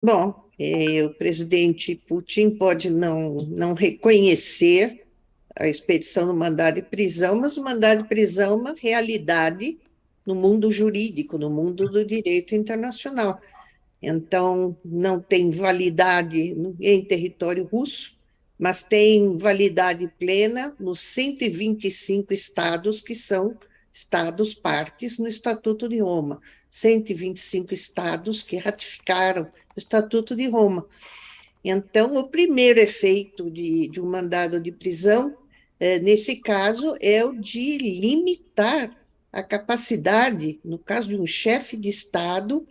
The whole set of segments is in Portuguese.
Bom, o presidente Putin pode não reconhecer a expedição do mandado de prisão, mas o mandado de prisão é uma realidade no mundo jurídico, no mundo do direito internacional. Então, não tem validade em território russo, mas tem validade plena nos 125 estados que são estados partes no Estatuto de Roma. 125 estados que ratificaram o Estatuto de Roma. Então, o primeiro efeito de um mandado de prisão, nesse caso, é o de limitar a capacidade, no caso de um chefe de Estado,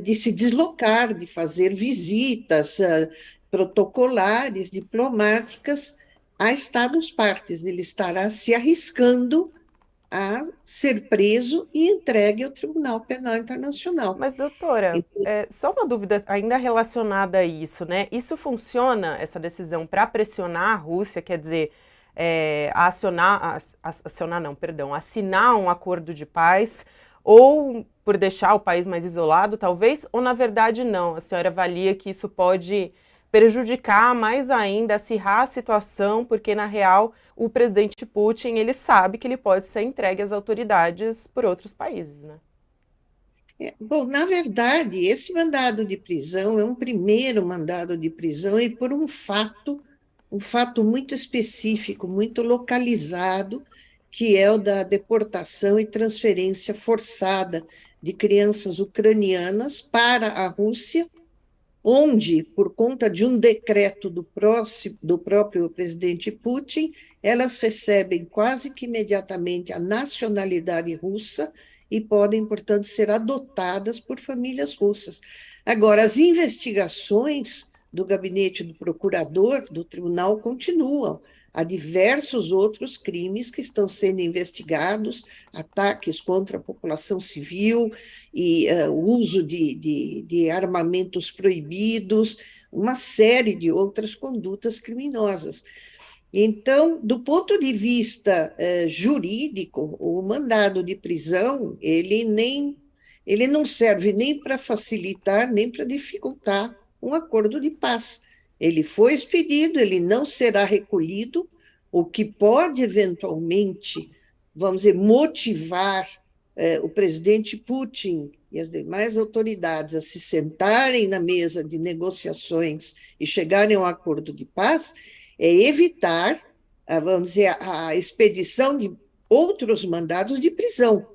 de se deslocar, de fazer visitas protocolares, diplomáticas a Estados partes. Ele estará se arriscando a ser preso e entregue ao Tribunal Penal Internacional. Mas, doutora, só uma dúvida ainda relacionada a isso, né? Isso funciona, essa decisão, para pressionar a Rússia, quer dizer, acionar não, perdão, assinar um acordo de paz, ou por deixar o país mais isolado, talvez, ou na verdade não? A senhora avalia que isso pode prejudicar mais ainda, acirrar a situação, porque na real o presidente Putin, ele sabe que ele pode ser entregue às autoridades por outros países, né? Bom, na verdade, esse mandado de prisão é um primeiro mandado de prisão e por um fato muito específico, muito localizado, que é o da deportação e transferência forçada de crianças ucranianas para a Rússia, onde, por conta de um decreto do próprio presidente Putin, elas recebem quase que imediatamente a nacionalidade russa e podem, portanto, ser adotadas por famílias russas. Agora, as investigações do gabinete do procurador do tribunal continuam. Há diversos outros crimes que estão sendo investigados, ataques contra a população civil e o uso de armamentos proibidos, uma série de outras condutas criminosas. Então, do ponto de vista jurídico, o mandado de prisão, ele não serve nem para facilitar, nem para dificultar um acordo de paz. Ele foi expedido, ele não será recolhido, o que pode eventualmente, vamos dizer, motivar o presidente Putin e as demais autoridades a se sentarem na mesa de negociações e chegarem a um acordo de paz, é evitar, vamos dizer, a expedição de outros mandados de prisão,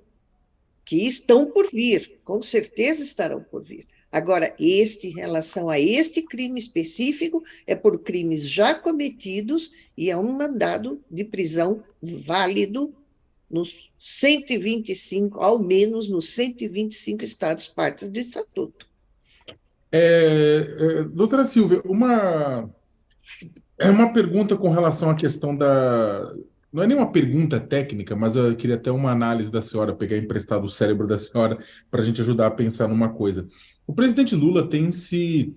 que estão por vir, com certeza estarão por vir. Agora, em relação a este crime específico, é por crimes já cometidos e é um mandado de prisão válido nos 125, ao menos nos 125 estados partes do Estatuto. Doutora Silvia, uma pergunta com relação à questão da. Não é nem uma pergunta técnica, mas eu queria até uma análise da senhora, pegar emprestado o cérebro da senhora para a gente ajudar a pensar numa coisa. O presidente Lula tem se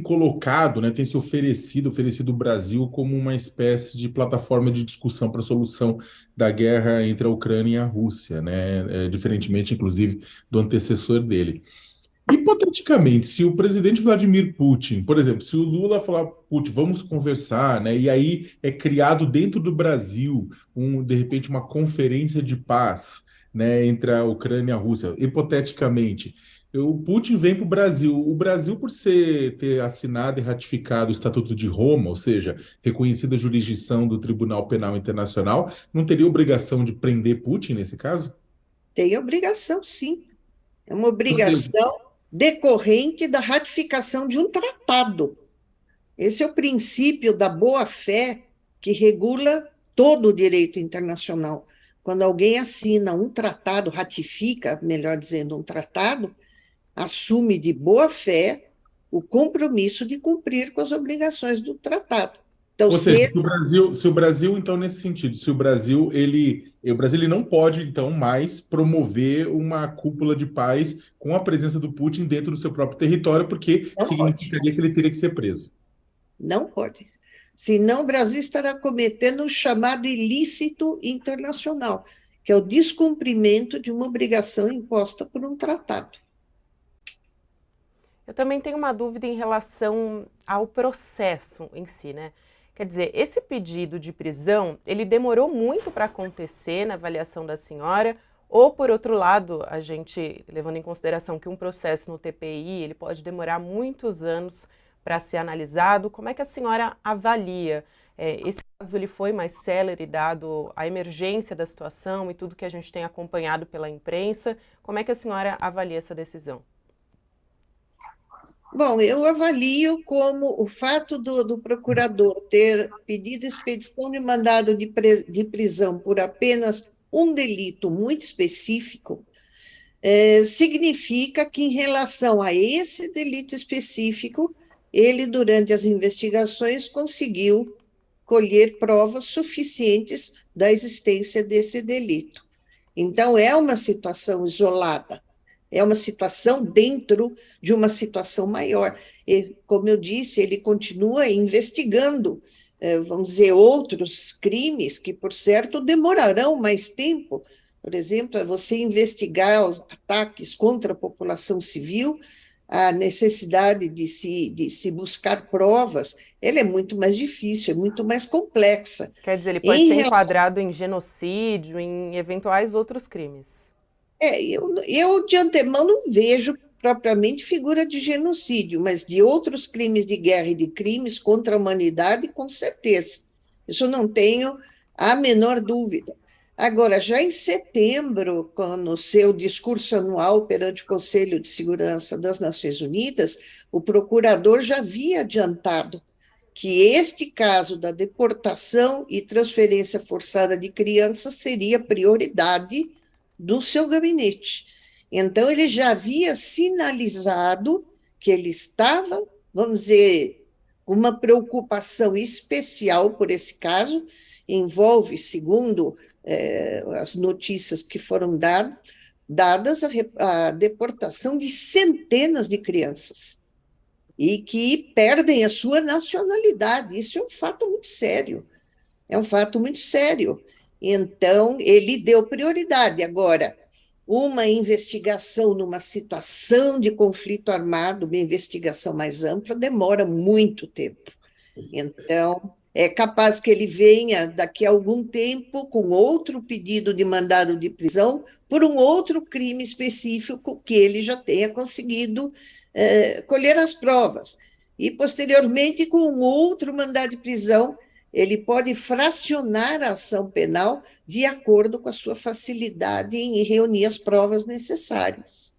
colocado, né, tem se oferecido o Brasil como uma espécie de plataforma de discussão para a solução da guerra entre a Ucrânia e a Rússia, né, diferentemente, inclusive, do antecessor dele. Hipoteticamente, se o presidente Vladimir Putin, por exemplo, se o Lula falar, Putin, vamos conversar, né? E aí é criado dentro do Brasil, de repente, uma conferência de paz, né, entre a Ucrânia e a Rússia, hipoteticamente. O Putin vem para o Brasil. O Brasil, por ter assinado e ratificado o Estatuto de Roma, ou seja, reconhecida a jurisdição do Tribunal Penal Internacional, não teria obrigação de prender Putin nesse caso? Tem obrigação, sim. É uma Meu Deus. obrigação decorrente da ratificação de um tratado. Esse é o princípio da boa-fé que regula todo o direito internacional. Quando alguém assina um tratado, ratifica, melhor dizendo, um tratado, assume de boa-fé o compromisso de cumprir com as obrigações do tratado. Então, Ou seja, se se o Brasil, então, nesse sentido, se o Brasil ele não pode, então, mais promover uma cúpula de paz com a presença do Putin dentro do seu próprio território, porque não pode, significaria que ele teria que ser preso. não pode. Senão, o Brasil estará cometendo o chamado ilícito internacional, que é o descumprimento de uma obrigação imposta por um tratado. Eu também tenho uma dúvida em relação ao processo em si, né? Quer dizer, esse pedido de prisão, ele demorou muito para acontecer na avaliação da senhora, ou por outro lado, a gente, levando em consideração que um processo no TPI, ele pode demorar muitos anos para ser analisado, como é que a senhora avalia? Esse caso ele foi mais célere, dado a emergência da situação e tudo que a gente tem acompanhado pela imprensa, como é que a senhora avalia essa decisão? Bom, eu avalio como o fato do procurador ter pedido expedição de mandado de prisão por apenas um delito muito específico, significa que, em relação a esse delito específico, ele, durante as investigações, conseguiu colher provas suficientes da existência desse delito. Então, é uma situação isolada. É uma situação dentro de uma situação maior. E, como eu disse, ele continua investigando, vamos dizer, outros crimes que, por certo, demorarão mais tempo. Por exemplo, você investigar os ataques contra a população civil, a necessidade de se buscar provas, ela é muito mais difícil, é muito mais complexa. Quer dizer, ele pode ser Em enquadrado em genocídio, em eventuais outros crimes. eu, de antemão, não vejo propriamente figura de genocídio, mas de outros crimes de guerra e de crimes contra a humanidade, com certeza. Isso não tenho a menor dúvida. Agora, já em setembro, no seu discurso anual perante o Conselho de Segurança das Nações Unidas, o procurador já havia adiantado que este caso da deportação e transferência forçada de crianças seria prioridade do seu gabinete. Então, ele já havia sinalizado que ele estava, vamos dizer, com uma preocupação especial por esse caso, envolve, segundo as notícias que foram dadas, a deportação de centenas de crianças e que perdem a sua nacionalidade. Isso é um fato muito sério. É um fato muito sério. Então, ele deu prioridade. Agora, uma investigação numa situação de conflito armado, uma investigação mais ampla, demora muito tempo. Então, é capaz que ele venha daqui a algum tempo com outro pedido de mandado de prisão por um outro crime específico que ele já tenha conseguido colher as provas. E, posteriormente, com um outro mandado de prisão, ele pode fracionar a ação penal de acordo com a sua facilidade em reunir as provas necessárias.